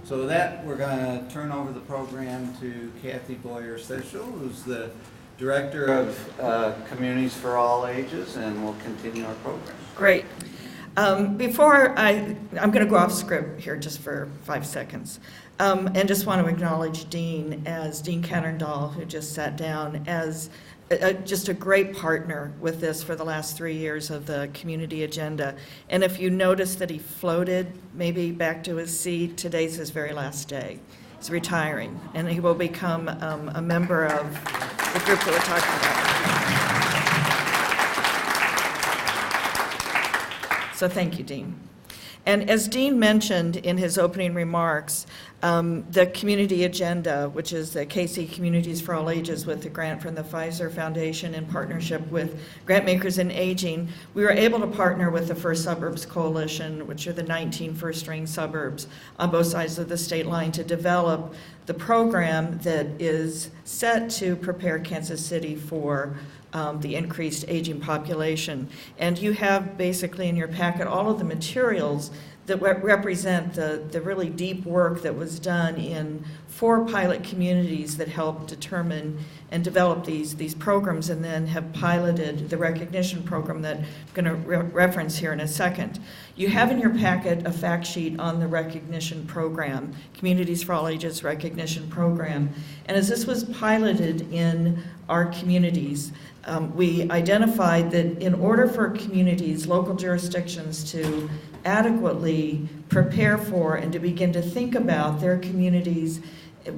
So with that, we're going to turn over the program to Cathy Boyer-Shesol, who's the Director of Communities for All Ages, and we'll continue our program. Great. I'm going to go off script here just for 5 seconds, and just want to acknowledge Dean Catterndall, who just sat down, as just a great partner with this for the last 3 years of the community agenda. And if you notice that he floated maybe back to his seat, today's his very last day. He's retiring, and he will become a member of the group that we're talking about. So thank you, Dean. And as Dean mentioned in his opening remarks, the community agenda, which is the KC Communities for All Ages with the grant from the Pfizer Foundation in partnership with Grantmakers in Aging, we were able to partner with the First Suburbs Coalition, which are the 19 first-ring suburbs on both sides of the state line, to develop the program that is set to prepare Kansas City for the increased aging population. And you have basically in your packet all of the materials that represent the really deep work that was done in 4 pilot communities that helped determine and develop these programs, and then have piloted the recognition program that I'm going to reference here in a second. You have in your packet a fact sheet on the recognition program, Communities for All Ages Recognition Program. And as this was piloted in our communities, we identified that in order for communities, local jurisdictions, to adequately prepare for and to begin to think about their communities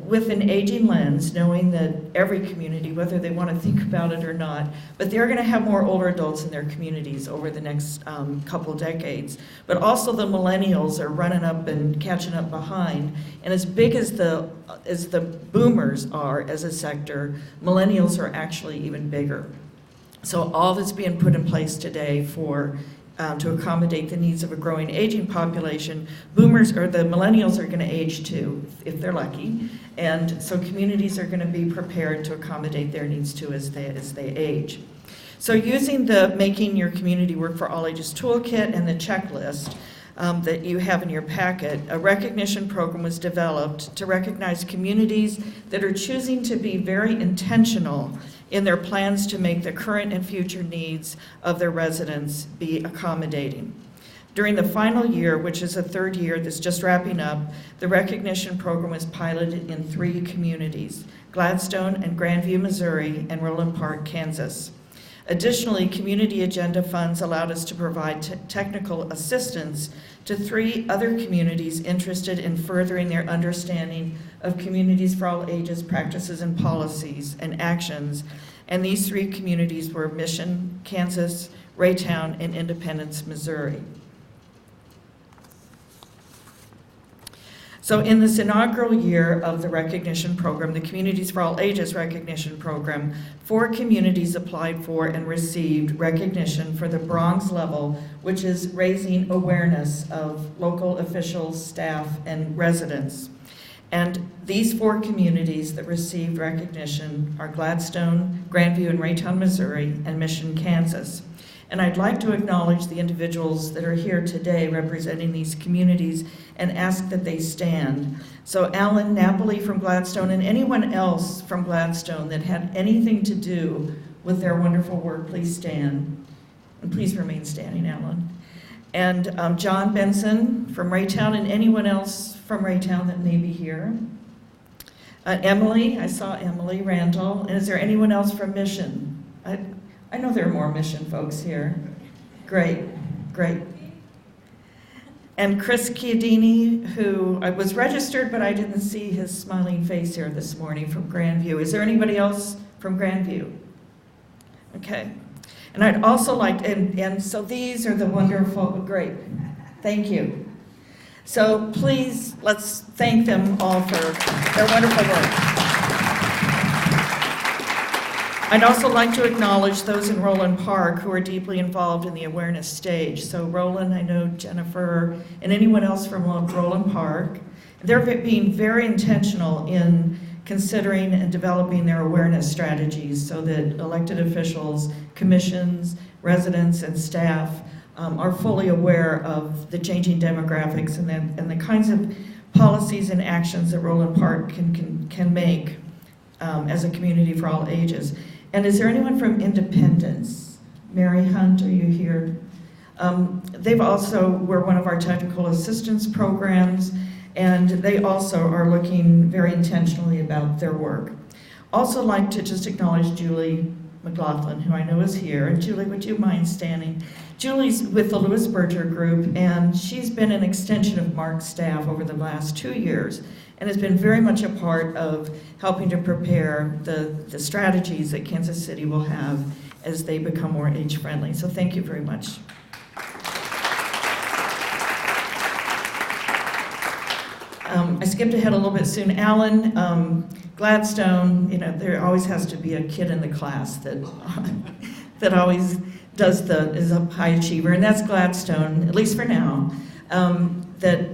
with an aging lens, knowing that every community, whether they want to think about it or not, but they're going to have more older adults in their communities over the next couple decades. But also the millennials are running up and catching up behind. And as big as the boomers are as a sector, millennials are actually even bigger. So all that's being put in place today to accommodate the needs of a growing aging population. Boomers, or the millennials, are going to age too, if they're lucky, and so communities are going to be prepared to accommodate their needs too as they age. So using the Making Your Community Work for All Ages toolkit and the checklist that you have in your packet, a recognition program was developed to recognize communities that are choosing to be very intentional in their plans to make the current and future needs of their residents be accommodating. During the final year, which is the 3rd year that's just wrapping up, the recognition program was piloted in 3 communities: Gladstone and Grandview, Missouri, and Roland Park, Kansas. Additionally, community agenda funds allowed us to provide technical assistance to 3 other communities interested in furthering their understanding of Communities for All Ages practices and policies and actions. And these 3 communities were Mission, Kansas, Raytown, and Independence, Missouri. So in this inaugural year of the recognition program, the Communities for All Ages recognition program, 4 communities applied for and received recognition for the bronze level, which is raising awareness of local officials, staff, and residents. And these 4 communities that received recognition are Gladstone, Grandview, and Raytown, Missouri, and Mission, Kansas. And I'd like to acknowledge the individuals that are here today representing these communities and ask that they stand. So Alan Napoli from Gladstone, and anyone else from Gladstone that had anything to do with their wonderful work, please stand. And please remain standing, Alan. And John Benson from Raytown, and anyone else from Raytown that may be here. Emily, I saw Emily Randall. And is there anyone else from Mission? I know there are more Mission folks here. Great, great. And Chris Chiodini, who was registered, but I didn't see his smiling face here this morning, from Grandview. Is there anybody else from Grandview? Okay. And I'd also like, and so these are the wonderful, great, thank you. So please, let's thank them all for their wonderful work. I'd also like to acknowledge those in Roland Park who are deeply involved in the awareness stage. So Roland, I know Jennifer, and anyone else from Roland Park, they're being very intentional in considering and developing their awareness strategies so that elected officials, commissions, residents, and staff are fully aware of the changing demographics and the kinds of policies and actions that Roland Park can make as a community for all ages. And is there anyone from Independence? Mary Hunt, are you here? They've also, we're one of our technical assistance programs, and they also are looking very intentionally about their work. Also like to just acknowledge Julie McLaughlin, who I know is here. And Julie, would you mind standing? Julie's with the Lewis Berger Group, and she's been an extension of Mark's staff over the last 2 years, and has been very much a part of helping to prepare the strategies that Kansas City will have as they become more age-friendly. So thank you very much. I skipped ahead a little bit soon. Alan, Gladstone, you know, there always has to be a kid in the class that always is a high achiever, and that's Gladstone, at least for now, that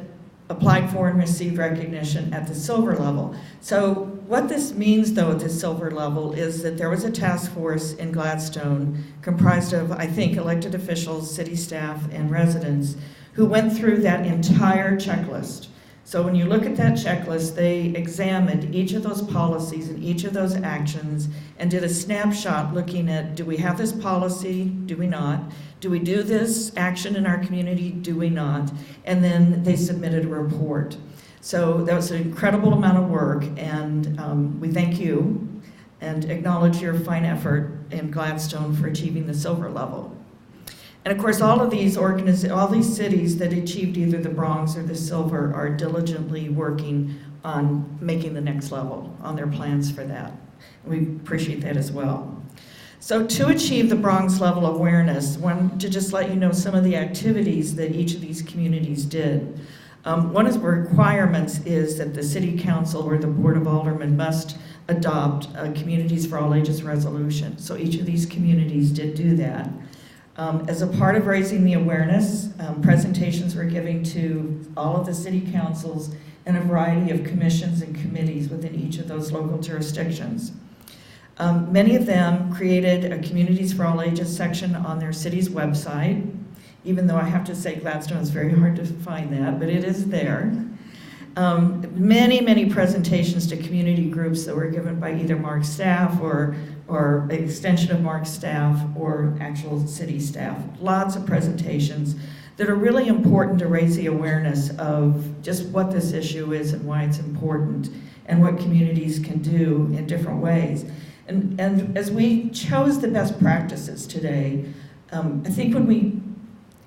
applied for and received recognition at the silver level. So what this means, though, at the silver level is that there was a task force in Gladstone comprised of, I think, elected officials, city staff, and residents who went through that entire checklist. So when you look at that checklist, they examined each of those policies and each of those actions and did a snapshot looking at, do we have this policy? Do we not? Do we do this action in our community? Do we not? And then they submitted a report. So that was an incredible amount of work, and we thank you and acknowledge your fine effort in Gladstone for achieving the silver level. And of course, all these cities that achieved either the bronze or the silver are diligently working on making the next level, on their plans for that. And we appreciate that as well. So to achieve the bronze level awareness, to just let you know some of the activities that each of these communities did. One of the requirements is that the City Council or the Board of Aldermen must adopt a Communities for All Ages resolution. So each of these communities did do that. As a part of raising the awareness, presentations were given to all of the city councils and a variety of commissions and committees within each of those local jurisdictions. Many of them created a Communities for All Ages section on their city's website, even though I have to say Gladstone is very hard to find that, but it is there. Many presentations to community groups that were given by either Mark's staff or extension of Mark's staff or actual city staff. Lots of presentations that are really important to raise the awareness of just what this issue is and why it's important and what communities can do in different ways. And as we chose the best practices today, I think when we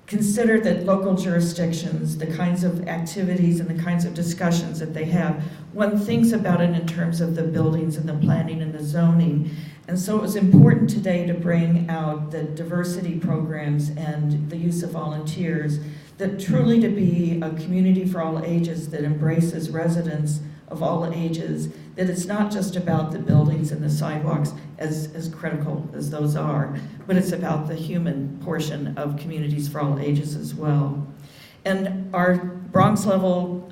consider that local jurisdictions, the kinds of activities and the kinds of discussions that they have, one thinks about it in terms of the buildings and the planning and the zoning. And so it was important today to bring out the diversity programs and the use of volunteers, that truly to be a community for all ages that embraces residents of all ages, that it's not just about the buildings and the sidewalks, as critical as those are, but it's about the human portion of Communities for All Ages as well. And our Bronx level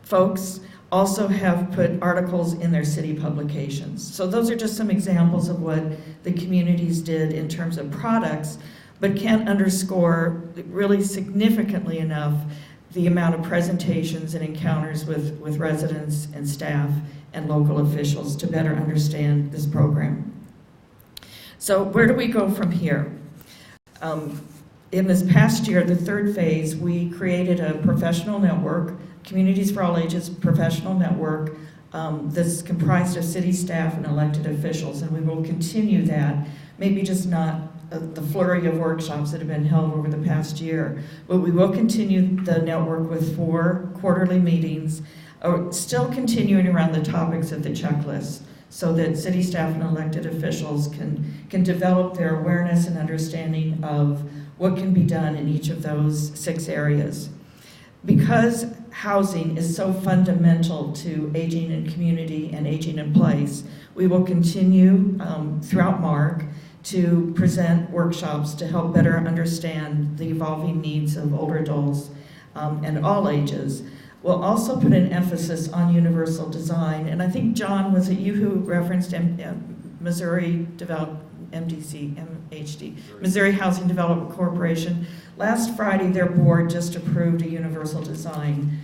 folks also have put articles in their city publications. So those are just some examples of what the communities did in terms of products, but can't underscore really significantly enough the amount of presentations and encounters with residents and staff and local officials to better understand this program. So where do we go from here? In this past year, the third phase, we created a professional network, Communities for All Ages professional network, that's comprised of city staff and elected officials, and we will continue that, maybe just not the flurry of workshops that have been held over the past year, but we will continue the network with 4 quarterly meetings, still continuing around the topics of the checklist, so that city staff and elected officials can develop their awareness and understanding of what can be done in each of those 6 areas. Because housing is so fundamental to aging in community and aging in place, we will continue throughout MARC to present workshops to help better understand the evolving needs of older adults and all ages. We'll also put an emphasis on universal design, and I think, John, was it you who referenced Missouri MHD, Missouri Housing Development Corporation? Last Friday, their board just approved a universal design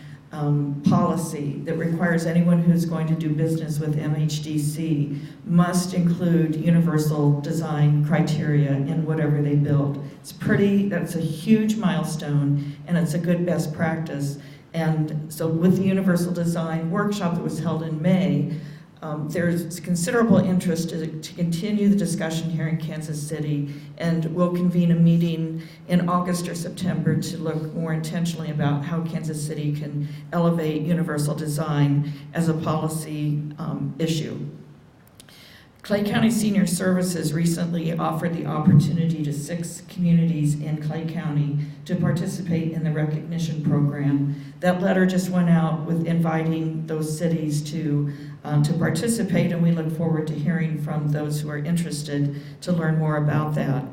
policy that requires anyone who's going to do business with MHDC must include universal design criteria in whatever they build. That's a huge milestone, and it's a good best practice. And so with the universal design workshop that was held in May, there's considerable interest to continue the discussion here in Kansas City, and we'll convene a meeting in August or September to look more intentionally about how Kansas City can elevate universal design as a policy issue. Clay County Senior Services recently offered the opportunity to 6 communities in Clay County to participate in the recognition program. That letter just went out with inviting those cities to participate, and we look forward to hearing from those who are interested to learn more about that.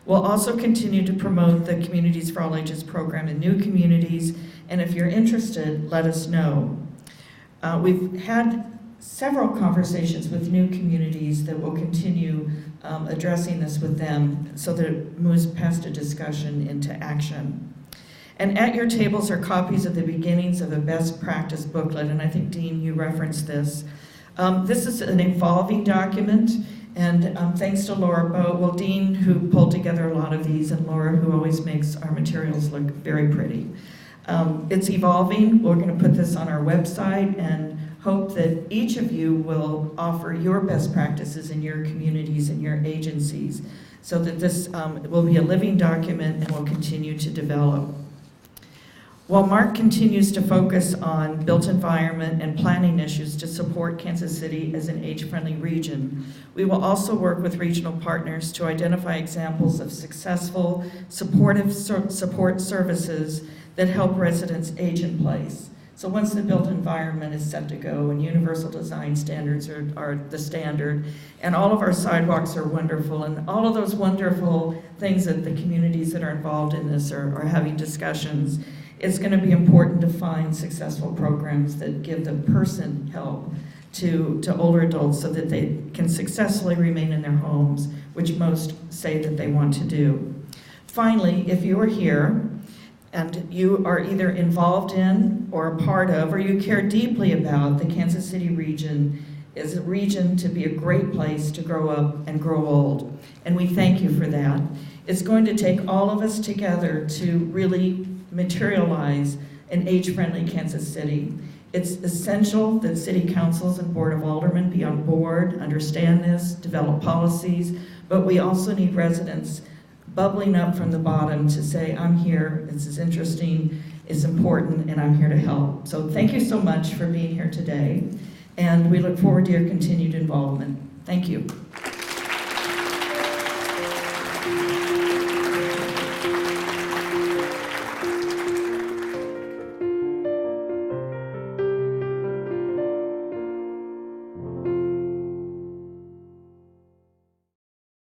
We'll also continue to promote the Communities for All Ages program in new communities, and if you're interested, let us know. We've had several conversations with new communities that will continue addressing this with them so that it moves past a discussion into action. And at your tables are copies of the beginnings of a best practice booklet, and I think, Dean, you referenced this. This is an evolving document, and thanks to Laura Dean, who pulled together a lot of these, and Laura, who always makes our materials look very pretty. It's evolving. We're going to put this on our website and hope that each of you will offer your best practices in your communities and your agencies so that this will be a living document and will continue to develop. While Mark continues to focus on built environment and planning issues to support Kansas City as an age-friendly region, we will also work with regional partners to identify examples of successful supportive support services that help residents age in place. So once the built environment is set to go and universal design standards are the standard, and all of our sidewalks are wonderful, and all of those wonderful things that the communities that are involved in this are having discussions, it's going to be important to find successful programs that give the person help to older adults so that they can successfully remain in their homes, which most say that they want to do. Finally, if you are here and you are either involved in or a part of, or you care deeply about the Kansas City region, is a region to be a great place to grow up and grow old. And we thank you for that. It's going to take all of us together to really materialize an age-friendly Kansas City. It's essential that city councils and board of aldermen be on board, understand this, develop policies, but we also need residents bubbling up from the bottom to say, I'm here, this is interesting, it's important, and I'm here to help. So thank you so much for being here today, and we look forward to your continued involvement. Thank you.